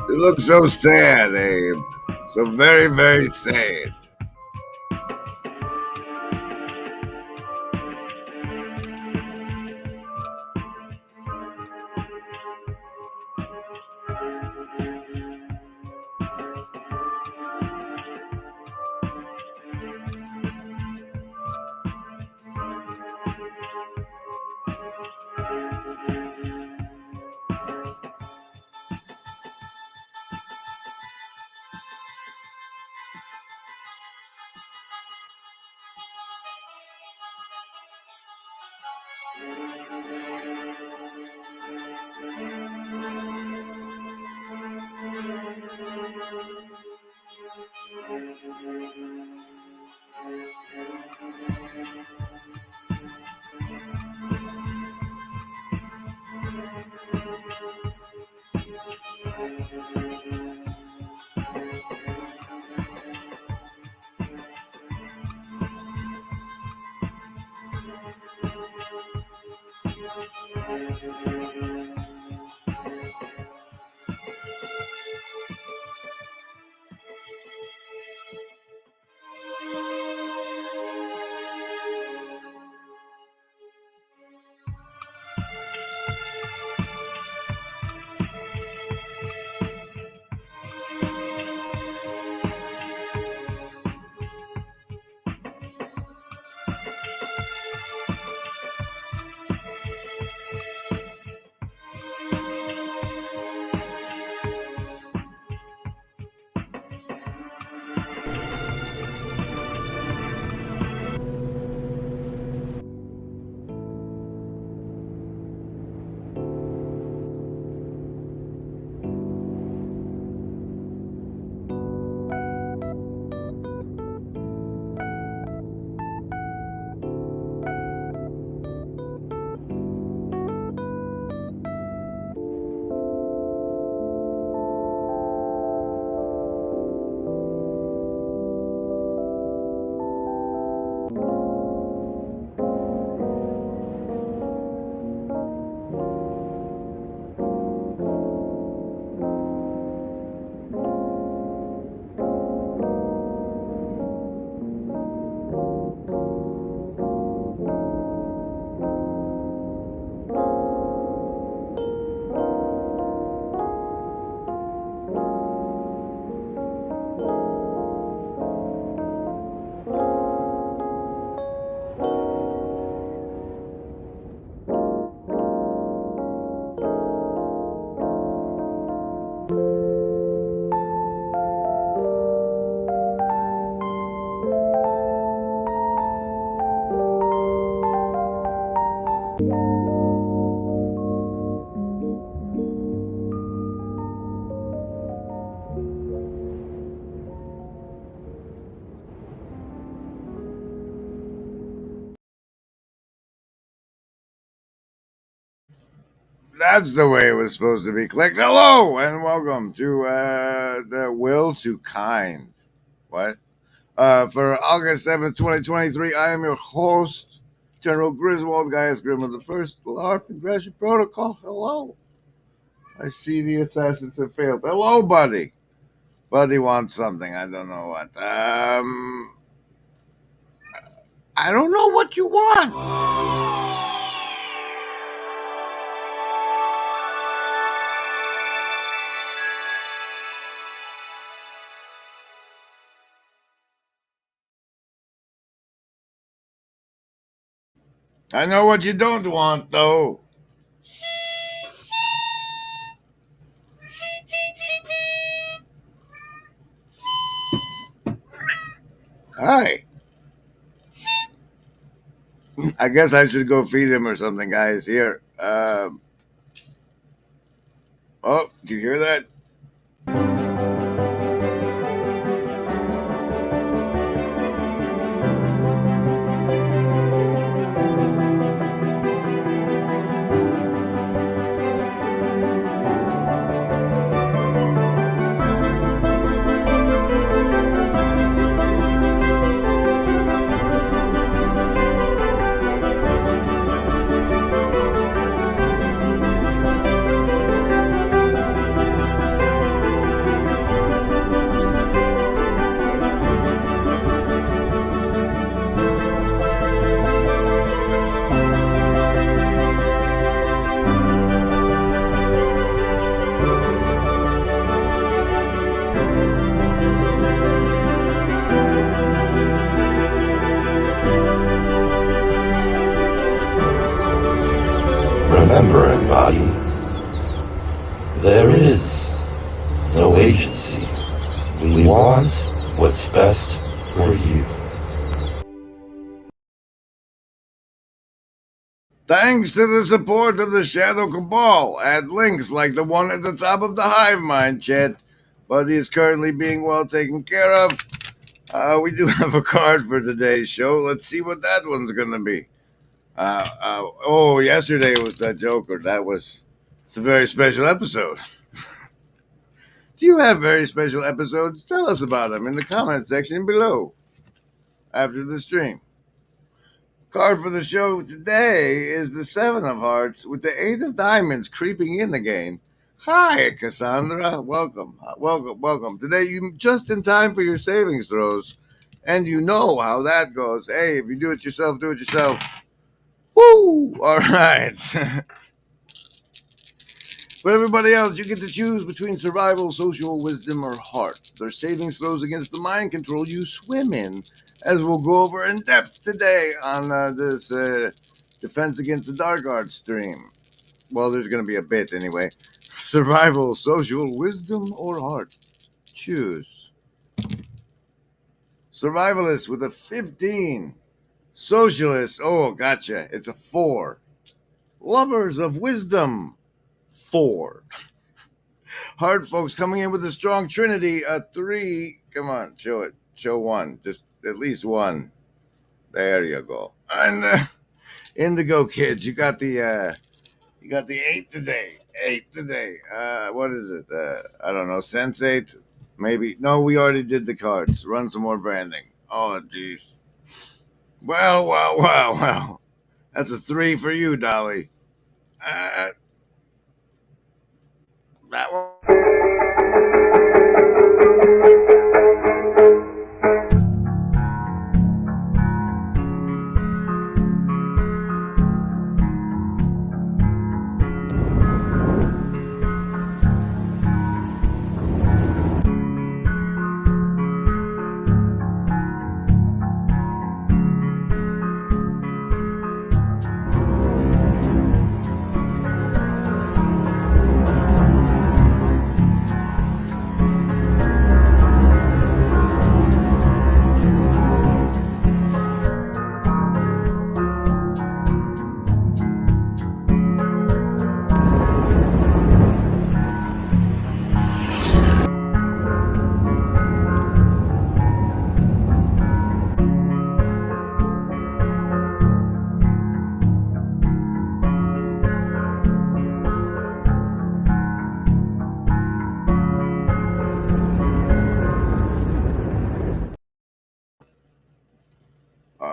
You look so sad, Abe. So very, very sad. That's the way it was supposed to be clicked. Hello and welcome to the Will to Kind. What? For August 7th, 2023, I am your host, General Griswold, Gaius Grim of the First LARP Ingression Protocol. Hello. I see the assassins have failed. Hello, buddy. Buddy wants something. I don't know what. I don't know what you want. I know what you don't want, though. Hi. I guess I should go feed him or something, guys. Here. Oh, do you hear that? Remember, embody, there is no agency. We want what's best for you. Thanks to the support of the Shadow Cabal, add links like the one at the top of the Hive Mind chat. Buddy is currently being well taken care of. We do have a card for today's show. Let's see what that one's going to be. Yesterday was that Joker. It's a very special episode. Do you have very special episodes? Tell us about them in the comment section below after the stream. Card for the show today is the Seven of Hearts with the Eight of Diamonds creeping in again. Hi, Cassandra. Welcome. Welcome. Today, you just in time for your savings throws, and you know how that goes. Hey, if you do it yourself, do it yourself. Woo! All right. For everybody else, you get to choose between survival, social wisdom, or heart. Their savings throws against the mind control you swim in, as we'll go over in depth today on this Defense Against the Dark Art stream. Well, there's going to be a bit anyway. Survival, social wisdom, or heart. Choose. Survivalist with a 15. Socialist, oh, gotcha. It's a 4. Lovers of wisdom, 4. Hard folks coming in with a strong trinity, a 3. Come on, show it. Show 1. Just at least 1. There you go. And Indigo kids, you got the 8 today. 8 today. What is it? I don't know. Sensate? Maybe. No, we already did the cards. Run some more branding. Oh, geez. Well. That's a 3 for you, Dolly. That one.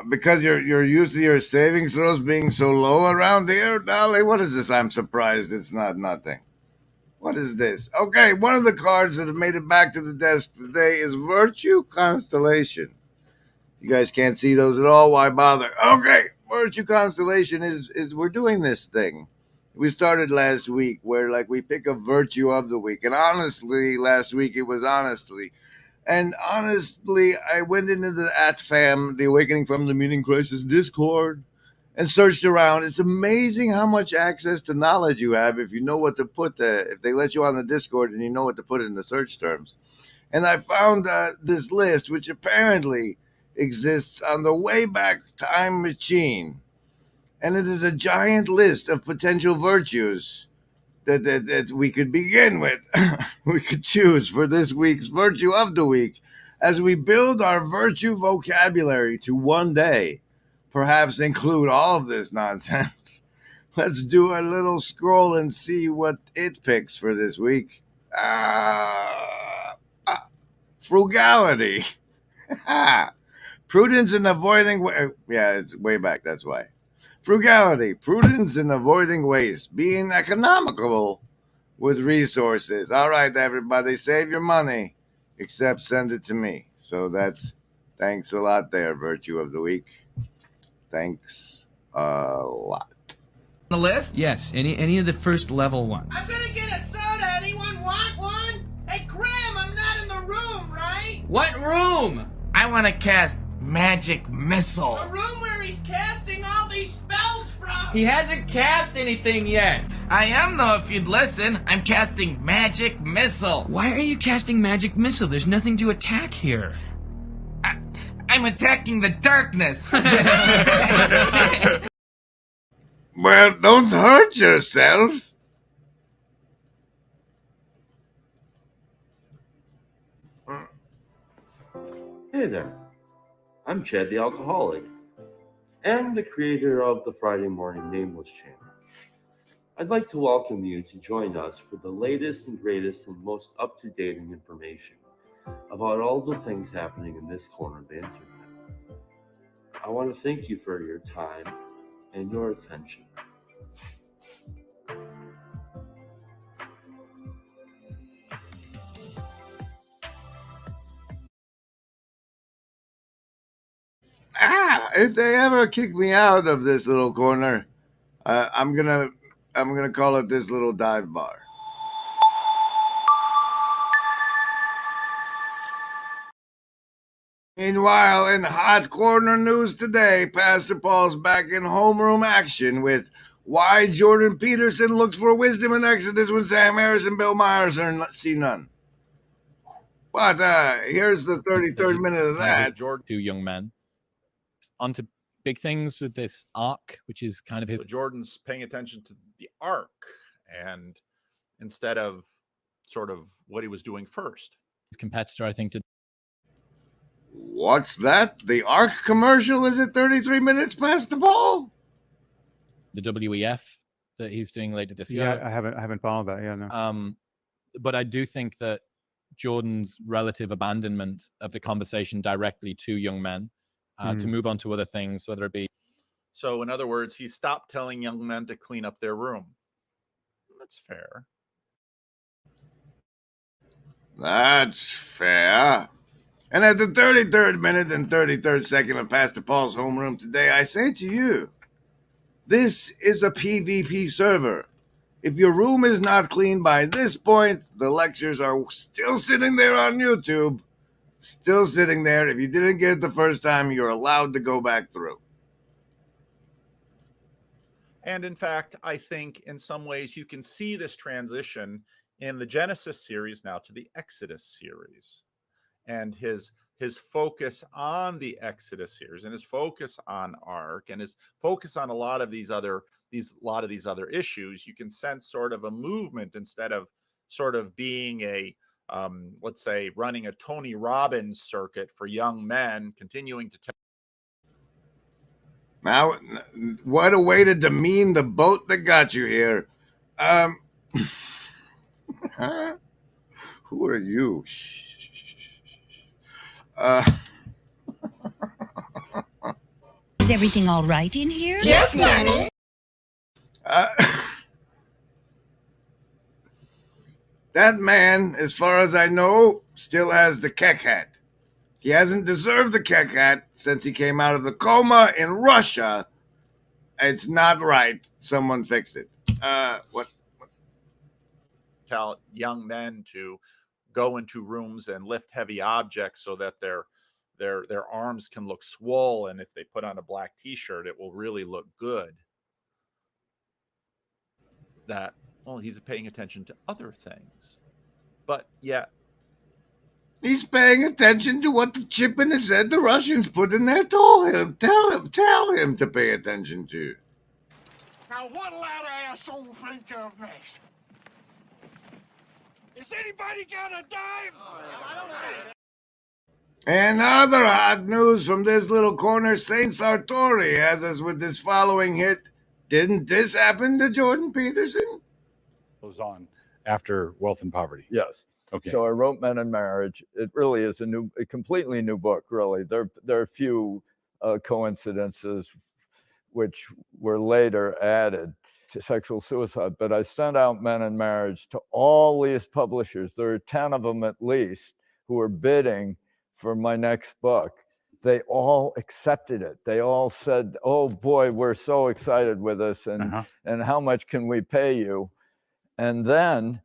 Because you're used to your savings throws being so low around here, Dolly. What is this? I'm surprised it's not nothing. What is this? Okay, one of the cards that have made it back to the desk today is Virtue Constellation. You guys can't see those at all. Why bother? Okay, Virtue Constellation is we're doing this thing. We started last week where we pick a virtue of the week, and honestly, last week it was honestly. And honestly, I went into the AtFam, the Awakening from the Meaning Crisis Discord, and searched around. It's amazing how much access to knowledge you have if you know what to put if they let you on the Discord and you know what to put in the search terms. And I found this list, which apparently exists on the Wayback Time Machine. and it is a giant list of potential virtues that we could begin with. We could choose for this week's virtue of the week as we build our virtue vocabulary to one day perhaps include all of this nonsense. Let's do a little scroll and see what it picks for this week. Frugality. Prudence in avoiding... Yeah, it's way back, that's why. Frugality, prudence in avoiding waste, being economical with resources. All right, everybody, save your money, except send it to me. So thanks a lot there, virtue of the week. Thanks a lot. The list? Yes, any of the first level ones. I'm gonna get a soda. Anyone want one? Hey, Graham, I'm not in the room, right? What room? I want to cast Magic Missile. The room where he's casting all these spells from. He hasn't cast anything yet. I am, though, if you'd listen. I'm casting Magic Missile. Why are you casting Magic Missile? There's nothing to attack here. I'm attacking the darkness. Well, don't hurt yourself. Hey there, I'm Chad the Alcoholic, and the creator of the Friday Morning Nameless channel. I'd like to welcome you to join us for the latest and greatest and most up-to-date information about all the things happening in this corner of the internet. I want to thank you for your time and your attention. If they ever kick me out of this little corner, I'm gonna call it this little dive bar. Meanwhile, in hot corner news today, Pastor Paul's back in homeroom action with why Jordan Peterson looks for wisdom in Exodus when Sam Harris and Bill Myers see none. But here's the 33rd minute of that. Two young men onto big things with this arc, which is kind of his. So Jordan's paying attention to the arc, and instead of sort of what he was doing first. His competitor, I think, to. What's that? The arc commercial is at 33 minutes past the ball? The WEF that he's doing later this year. Yeah, I haven't followed that. Yeah, no. But I do think that Jordan's relative abandonment of the conversation directly to young men to move on to other things, whether it be. So in other words, he stopped telling young men to clean up their room. That's fair. That's fair. And at the 33rd minute and 33rd second of Pastor Paul's homeroom today, I say to you, this is a PvP server. If your room is not clean by this point, the lectures are still sitting there on YouTube. Still sitting there. If you didn't get it the first time, you're allowed to go back through. And in fact, I think in some ways you can see this transition in the Genesis series now to the Exodus series. And his focus on the Exodus series and his focus on Ark and his focus on a lot of these other issues, you can sense sort of a movement instead of sort of being a let's say running a Tony Robbins circuit for young men, continuing to now, what a way to demean the boat that got you here. Who are you? Is everything all right in here? Yes, Nanny. That man, as far as I know, still has the keck hat. He hasn't deserved the keck hat since he came out of the coma in Russia. It's not right. Someone fix it. What? tell young men to go into rooms and lift heavy objects so that their arms can look swollen. If they put on a black t-shirt, it will really look good. That, well, he's paying attention to other things. But yet he's paying attention to what the chip in his head the Russians put in there. Tell him to pay attention to. Now, what'll that asshole think of next? Is anybody got a dime? I don't know. And other hot news from this little corner, Saint Sartori has us with this following hit. Didn't this happen to Jordan Peterson? Goes on after Wealth and Poverty. Yes. Okay. So I wrote Men and Marriage. It really is a completely new book, really. There are a few coincidences which were later added to Sexual Suicide, but I sent out Men and Marriage to all these publishers. There are 10 of them at least who are bidding for my next book. They all accepted it. They all said, oh boy, we're so excited with this, and how much can we pay you? And then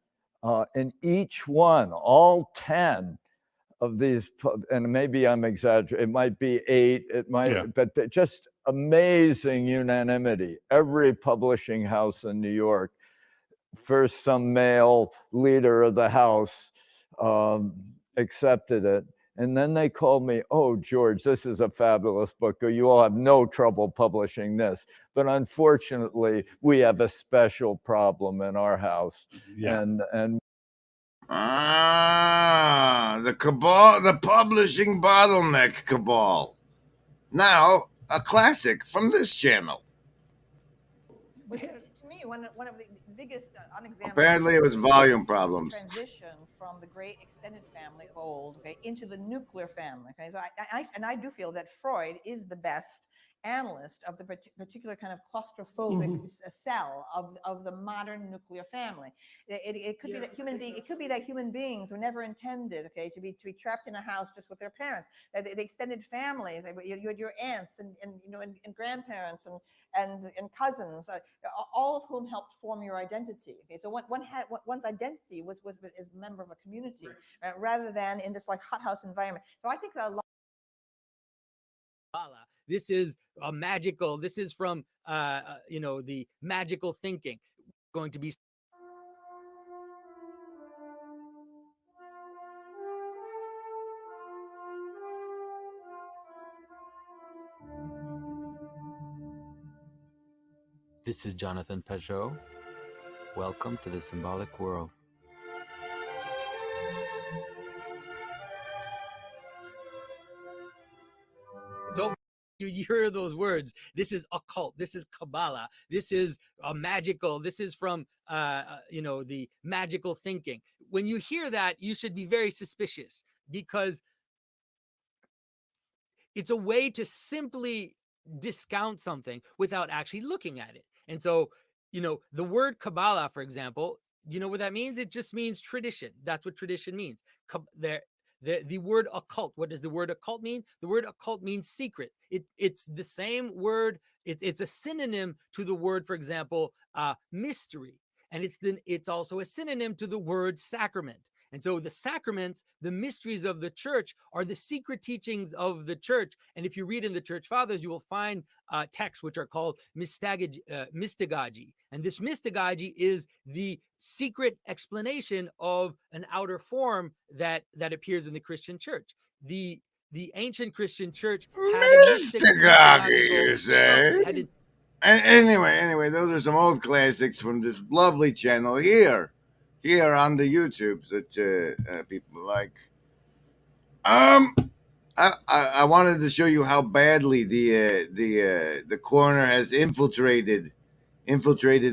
in each one, all 10 of these, and maybe I'm exaggerating, it might be 8, it might, but just amazing unanimity. Every publishing house in New York, first some male leader of the house accepted it. And then they called me, oh, George, this is a fabulous book. You will have no trouble publishing this. But unfortunately, we have a special problem in our house. Yeah. And the cabal, the publishing bottleneck cabal. Now, a classic from this channel. To me, one of the biggest unexamined. Apparently, it was volume problems. Transition from the great extended family of old, okay, into the nuclear family. Okay, so I do feel that Freud is the best analyst of the particular kind of claustrophobic cell of the modern nuclear family. It could be that human beings were never intended, okay, to be trapped in a house just with their parents. The extended families, you had your aunts and grandparents and cousins, all of whom helped form your identity. Okay, so one's identity was as a member of a community, rather than in this like hothouse environment. So I think that a lot. This is a magical. This is from the magical thinking. Going to be. This is Jonathan Peugeot. Welcome to the symbolic world. Don't you hear those words? This is occult. This is Kabbalah. This is magical. This is from the magical thinking. When you hear that, you should be very suspicious, because it's a way to simply discount something without actually looking at it. And so, the word Kabbalah, for example, you know what that means? It just means tradition. That's what tradition means. The word occult, what does the word occult mean? The word occult means secret. It's the same word. It's a synonym to the word, for example, mystery. And it's also a synonym to the word sacrament. And so the sacraments, the mysteries of the church, are the secret teachings of the church. And if you read in the Church Fathers, you will find texts which are called mystagogy. And this mystagogy is the secret explanation of an outer form that appears in the Christian church. The ancient Christian church had mystagogy, you say? And anyway, those are some old classics from this lovely channel here on the YouTube that people like. I wanted to show you how badly the corner has infiltrated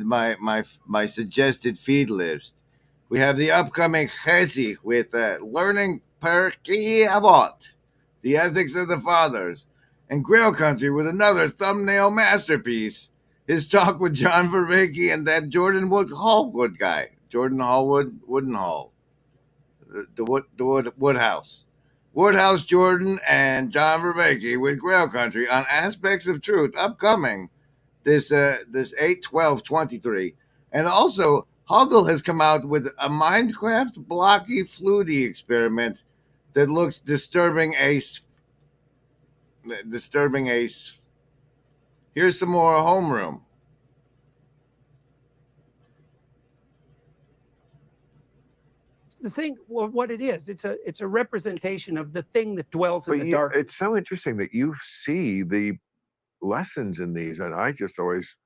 my suggested feed list. We have the upcoming Chesi with Learning Perkei Avot, the Ethics of the Fathers, and Grail Country with another thumbnail masterpiece, his talk with John Vervaeke and that Jordan Hallwood guy. Jordan Hallwood, Woodenhall, the Woodhouse. Woodhouse, Jordan, and John Vervaeke with Grail Country on Aspects of Truth, upcoming this 8/12/23. And also, Hoggle has come out with a Minecraft blocky flutie experiment that looks disturbing ace. Here's some more homeroom. The thing, what it is, it's a representation of the thing that dwells in the dark. It's so interesting that you see the lessons in these, and I just always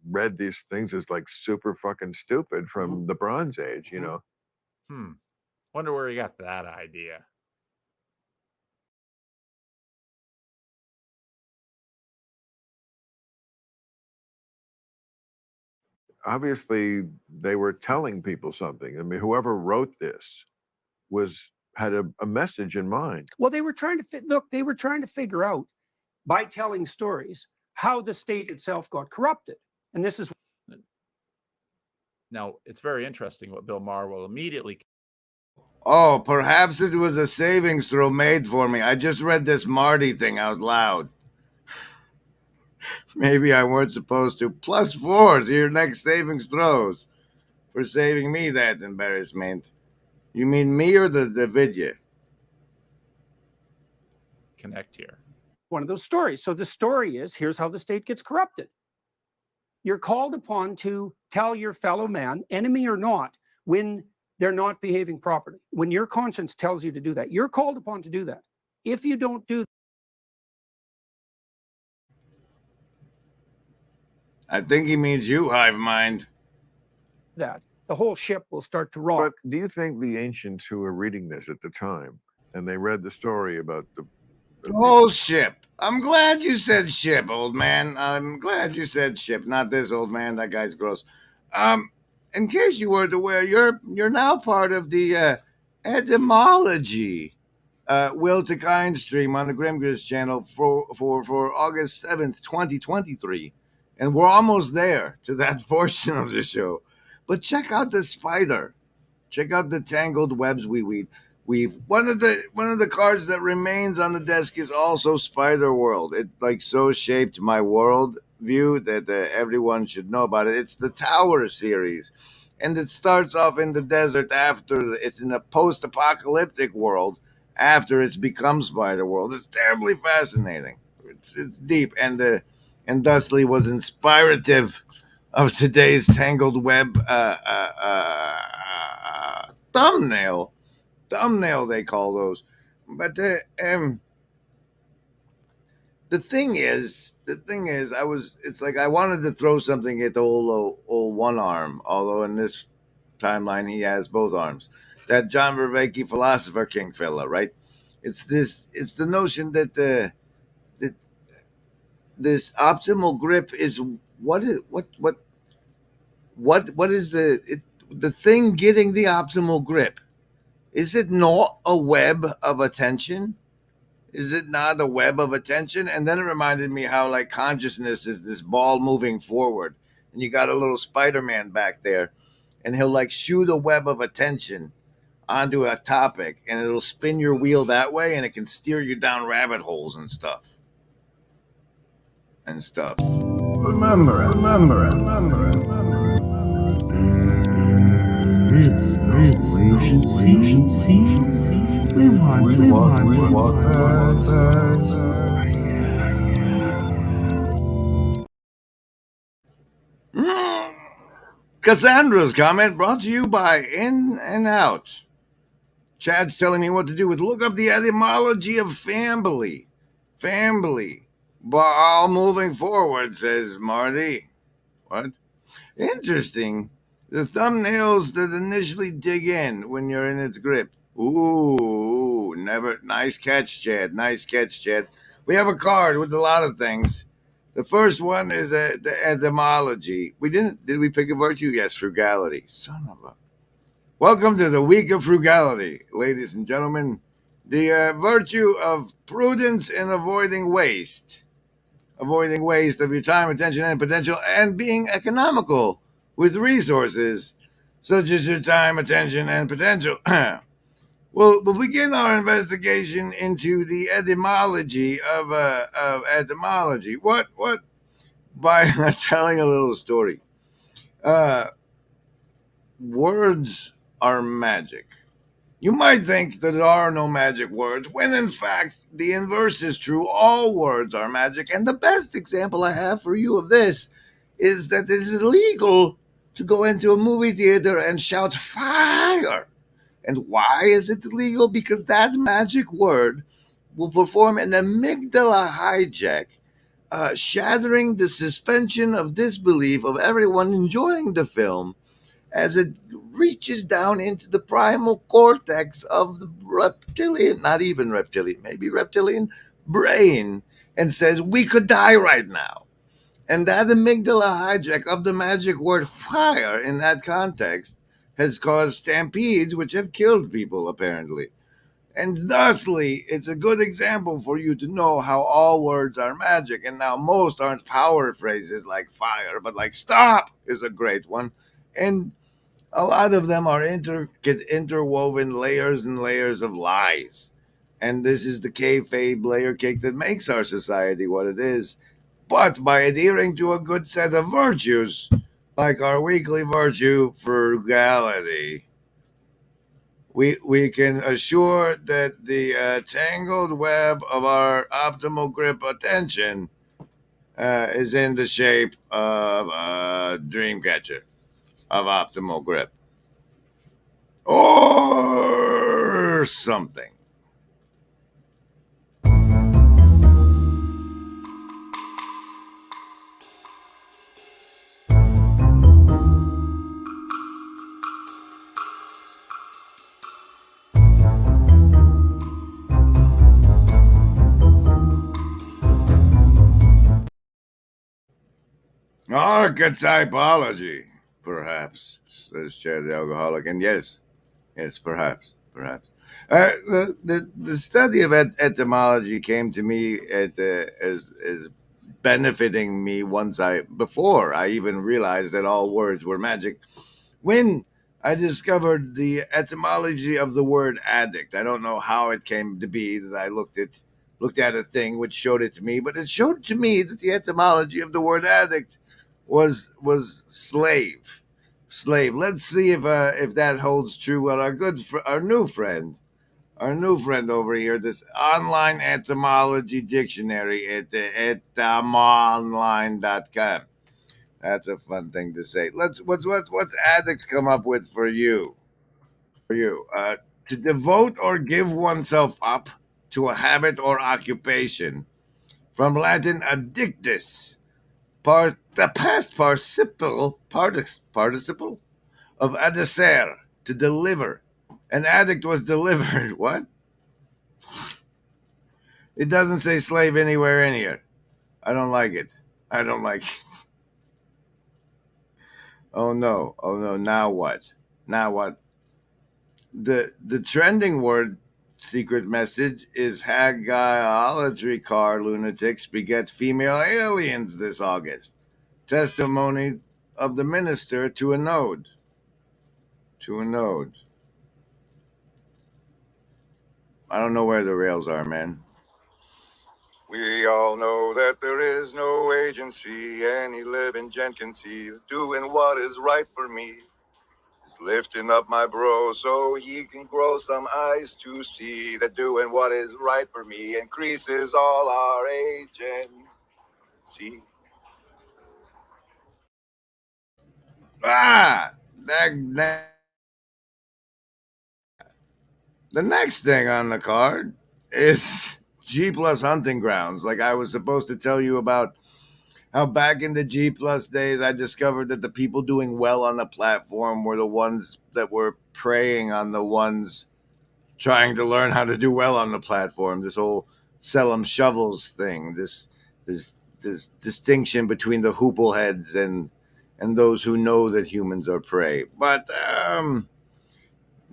read these things as like super fucking stupid from the Bronze Age, you know. Wonder where he got that idea. Obviously, they were telling people something. I mean, whoever wrote this had a message in mind. Well, they were trying to look. They were trying to figure out by telling stories how the state itself got corrupted, and this is. Now, it's very interesting what Bill Maher will immediately. Oh, perhaps it was a savings throw made for me. I just read this Marty thing out loud. Maybe I weren't supposed to. +4 to your next savings throws for saving me that embarrassment. You mean me or the video? Connect here. One of those stories. So the story is, here's how the state gets corrupted. You're called upon to tell your fellow man, enemy or not, when they're not behaving properly. When your conscience tells you to do that, you're called upon to do that. If you don't do I think he means you, hive mind. that, the whole ship will start to rock. But do you think the ancients who were reading this at the time, and they read the story about the whole ship. I'm glad you said ship, old man. I'm glad you said ship, not this old man. That guy's gross. In case you weren't aware, you're now part of the etymology Will to Kind stream on the Grimgris channel for August 7th, 2023. And we're almost there to that portion of the show. But check out the spider. Check out the tangled webs we weave. One of the cards that remains on the desk is also Spider World. It like so shaped my world view that everyone should know about it. It's the Tower series, and it starts off in the desert after it's in a post-apocalyptic world after it's become Spider World. It's terribly fascinating. It's deep, and thusly was inspirative of today's tangled web thumbnail. Thumbnail, they call those. But the thing is, it's like I wanted to throw something at the old one arm, although in this timeline he has both arms. That John Vervaeke philosopher king fella, right? It's the notion that this optimal grip is what is the thing getting the optimal grip. Is it not a web of attention? Is it not a web of attention? And then it reminded me how like consciousness is this ball moving forward, and you got a little Spider-Man back there, and he'll like shoot a web of attention onto a topic, and it'll spin your wheel that way, and it can steer you down rabbit holes and stuff. Remember it. This agency. We want. Cassandra's comment brought to you by In and Out. Chad's telling me what to do with look up the etymology of family. Ball moving forward, says Marty. What? Interesting. The thumbnails that initially dig in when you're in its grip. Ooh, never. Nice catch, Chad. We have a card with a lot of things. The first one is the etymology. Did we pick a virtue? Yes, frugality. Son of a. Welcome to the week of frugality, ladies and gentlemen. The virtue of prudence in avoiding waste. Avoiding waste of your time, attention, and potential, and being economical with resources such as your time, attention, and potential. We'll begin our investigation into the etymology of etymology. What? By telling a little story. Words are magic. You might think that there are no magic words, when in fact the inverse is true. All words are magic. And the best example I have for you of this is that it is illegal to go into a movie theater and shout fire. And why is it illegal? Because that magic word will perform an amygdala hijack shattering the suspension of disbelief of everyone enjoying the film as it reaches down into the primal cortex of the reptilian, not even reptilian, maybe reptilian brain, and says, we could die right now. And that amygdala hijack of the magic word fire in that context has caused stampedes which have killed people, apparently. And thusly, it's a good example for you to know how all words are magic. And now most aren't power phrases like fire, but like stop is a great one. And a lot of them are intricate, interwoven layers and layers of lies. And this is the kayfabe layer cake that makes our society what it is. But by adhering to a good set of virtues, like our weekly virtue, frugality, we can assure that the tangled web of our optimal grip attention is in the shape of a dream catcher of optimal grip. Or something. Archetypology, perhaps, says Chad the Alcoholic. And yes, perhaps. The study of etymology came to me as benefiting me before I even realized that all words were magic, when I discovered the etymology of the word addict. I don't know how it came to be that I looked at a thing which showed it to me, but it showed to me that the etymology of the word addict was slave. Let's see if that holds true with our new friend over here, this online etymology dictionary at etymonline.com. That's a fun thing to say. What's addict come up with for you? To devote or give oneself up to a habit or occupation, from Latin addictus, the past participle of adicere, to deliver. An addict was delivered. What? It doesn't say slave anywhere in here. I don't like it. Oh no. Now what? The trending word secret message is Hagaiology car lunatics beget female aliens this August. Testimony of the minister to a node. I don't know where the rails are, man. We all know that there is no agency any living gent can see. Doing what is right for me is lifting up my bro so he can grow some eyes to see that doing what is right for me increases all our agency. The next thing on the card is G Plus hunting grounds. Like I was supposed to tell you about how back in the G Plus days, I discovered that the people doing well on the platform were the ones that were preying on the ones trying to learn how to do well on the platform. This whole sell 'em shovels thing, this distinction between the hoople heads and those who know that humans are prey. But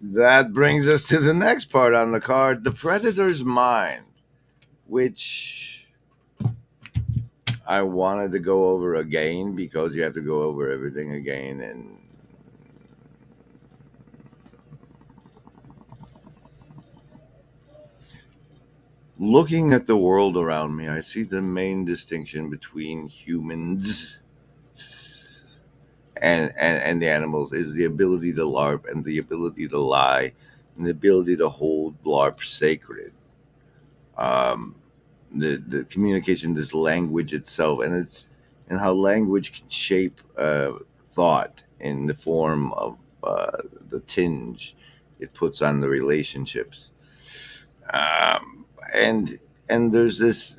that brings us to the next part on the card, the predator's mind, which I wanted to go over again because you have to go over everything again. And looking at the world around me, I see the main distinction between humans and the animals is the ability to LARP and the ability to lie and the ability to hold LARP sacred. The communication, this language itself, and how language can shape thought in the form of the tinge it puts on the relationships. And there's this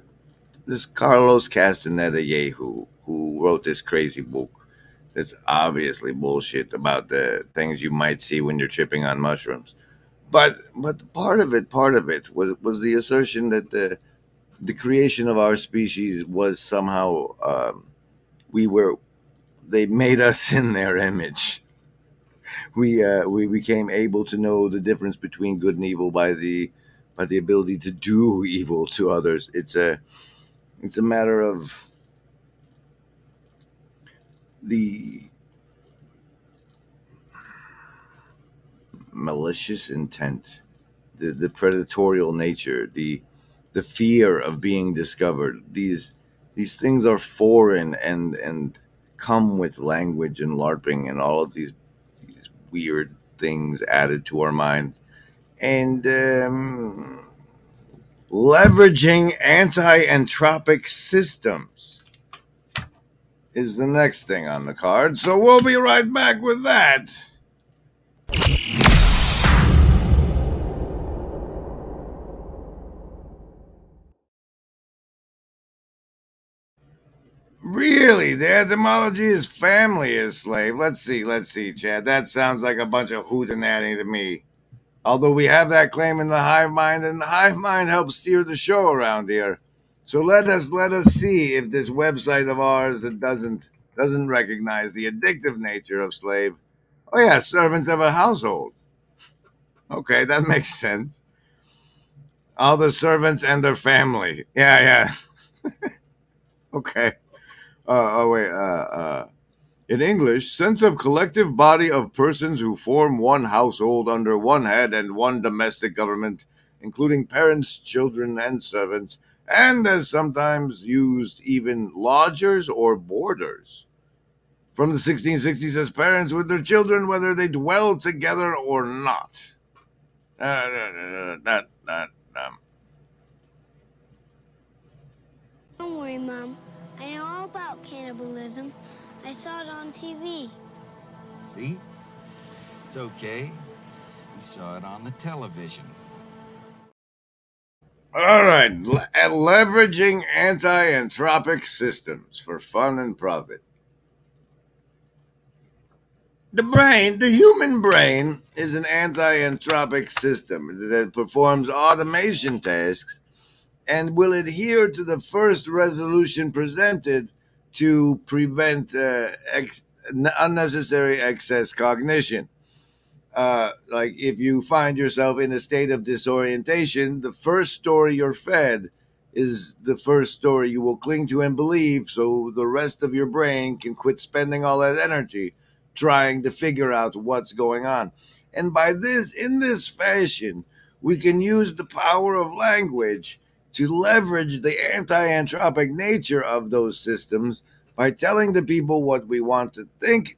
this Carlos Castaneda Yehu who wrote this crazy book that's obviously bullshit about the things you might see when you're tripping on mushrooms. But part of it was the assertion that the creation of our species was somehow they made us in their image. We became able to know the difference between good and evil by the ability to do evil to others. It's a matter of the malicious intent, the predatorial nature, the fear of being discovered. These things are foreign and come with language and LARPing and all of these weird things added to our minds. And leveraging anti-entropic systems is the next thing on the card. So we'll be right back with that. Really? The etymology is family is slave. Let's see, Chad. That sounds like a bunch of hootenanny to me. Although we have that claim in the hive mind, and the hive mind helps steer the show around here. So let us see if this website of ours that doesn't recognize the addictive nature of slave. Oh yeah, servants of a household. Okay, that makes sense. All the servants and their family. Yeah. Okay. In English, sense of collective body of persons who form one household under one head and one domestic government, including parents, children, and servants, and as sometimes used even lodgers or boarders. From the 1660s as parents with their children, whether they dwell together or not. Don't worry, Mom. I know all about cannibalism. I saw it on TV. See? It's okay. We saw it on the television. All right, leveraging anti-entropic systems for fun and profit. The human brain is an anti-entropic system that performs automation tasks and will adhere to the first resolution presented to prevent unnecessary excess cognition. Like if you find yourself in a state of disorientation, the first story you're fed is the first story you will cling to and believe, so the rest of your brain can quit spending all that energy trying to figure out what's going on. And in this fashion, we can use the power of language to leverage the anti-entropic nature of those systems by telling the people what we want to think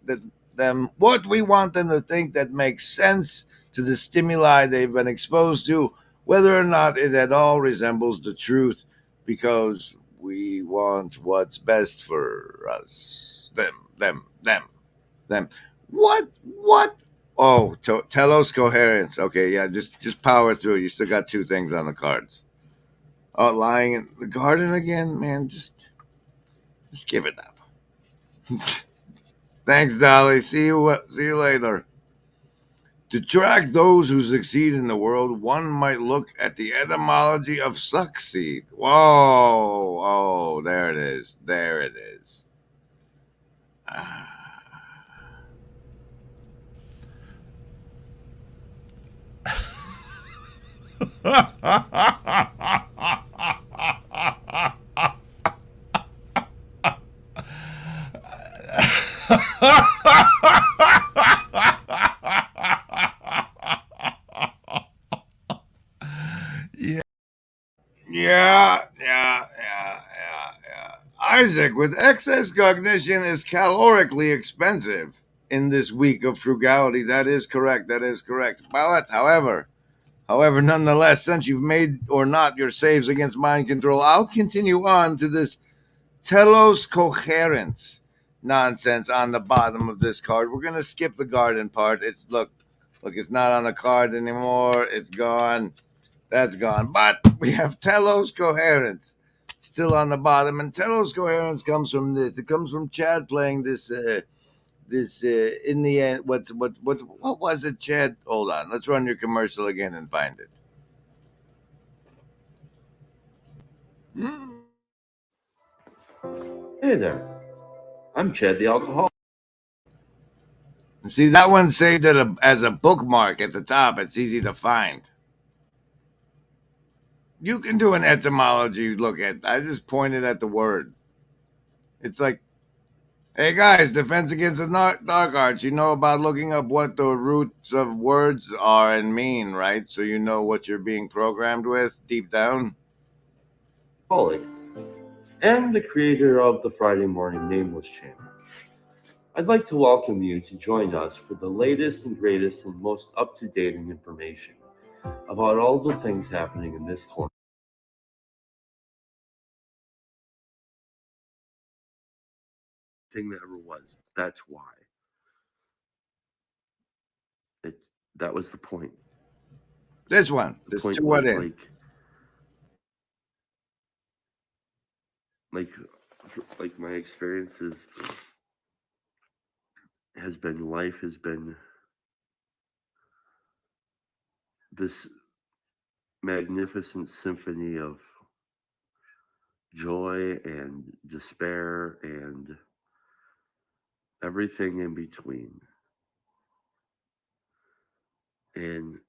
what we want them to think that makes sense to the stimuli they've been exposed to, whether or not it at all resembles the truth, because we want what's best for us. Them. What? Oh, telos coherence. Okay, yeah, just power through. You still got two things on the cards. Oh, lying in the garden again, man. Just give it up. Thanks, Dolly. See you later. To track those who succeed in the world, one might look at the etymology of succeed. Whoa! Oh, there it is. Yeah. Isaac, with excess cognition is calorically expensive in this week of frugality. That is correct. But, however, nonetheless, since you've made or not your saves against mind control, I'll continue on to this telos coherence nonsense on the bottom of this card. We're gonna skip the garden part. Look, it's not on the card anymore. It's gone. That's gone. But we have telos coherence. still on the bottom. And telos coherence comes from this. It comes from Chad playing this. In the end, what was it, Chad? Hold on, let's run your commercial again and find it. Hey there, I'm Chad the alcoholic. See, that one saved it as a bookmark at the top. It's easy to find. You can do an etymology look at. I just pointed at the word. It's like, hey guys, Defense Against the Dark Arts. You know about looking up what the roots of words are and mean, right? So you know what you're being programmed with deep down. And the creator of the Friday Morning Nameless channel. I'd like to welcome you to join us for the latest and greatest and most up-to-date information about all the things happening in this corner. Thing that ever was. That's why. That was the point. This one. This to what end? Like my experiences life has been this magnificent symphony of joy and despair and everything in between. And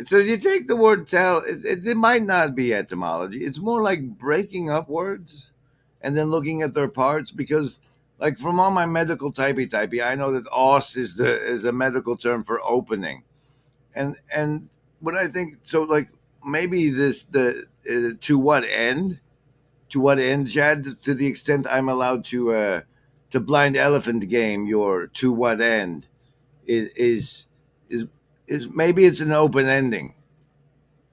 So you take the word tell, it might not be etymology. It's more like breaking up words and then looking at their parts, because like from all my medical typey, I know that os is a medical term for opening. And what I think, so like maybe to what end, Chad, to the extent I'm allowed to blind elephant game your to what end is maybe it's an open ending.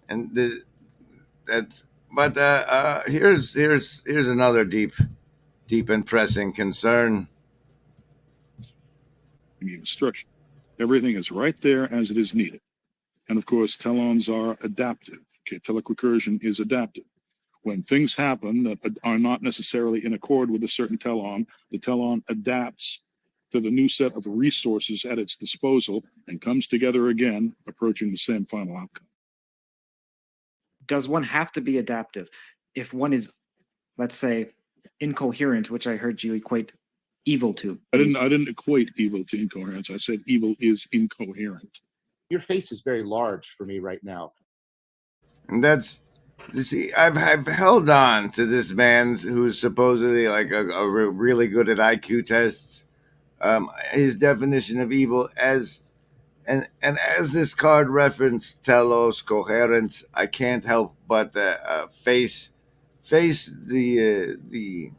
And that's, but here's another deep and pressing concern. Instruction. Everything is right there as it is needed. And of course, telons are adaptive. Okay, telequicursion is adaptive. When things happen that are not necessarily in accord with a certain telon, the telon adapts to the new set of resources at its disposal and comes together again, approaching the same final outcome. Does one have to be adaptive? If one is, let's say, incoherent, which I heard you equate evil to. I didn't equate evil to incoherence. I said evil is incoherent. Your face is very large for me right now. And that's, you see, I've held on to this man who's supposedly like a really good at IQ tests. His definition of evil as, and as this card referenced telos coherence, I can't help but face the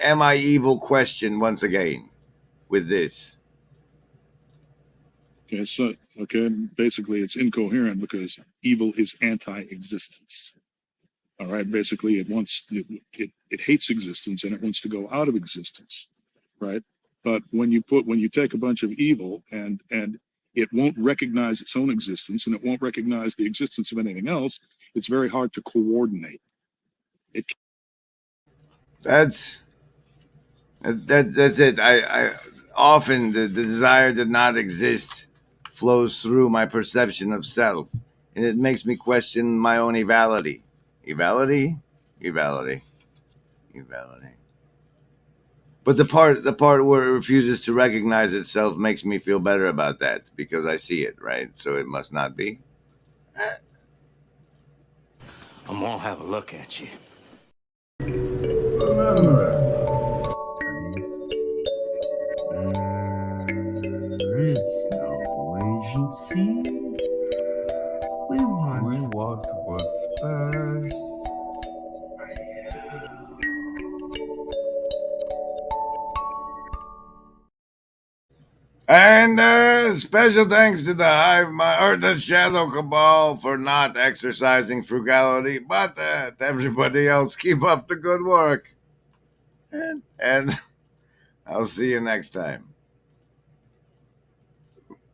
am I evil question once again with this. Okay, basically it's incoherent because evil is anti-existence. All right, basically it hates existence and it wants to go out of existence, right? But when you take a bunch of evil and it won't recognize its own existence and it won't recognize the existence of anything else, it's very hard to coordinate. That's it. I often the desire to not exist flows through my perception of self, and it makes me question my own evality. But the part where it refuses to recognize itself makes me feel better about that because I see it, right? So it must not be. I'm gonna have a look at you. There is no agency And special thanks to the Hive Mind or the Shadow Cabal for not exercising frugality, but to everybody else, keep up the good work. And I'll see you next time.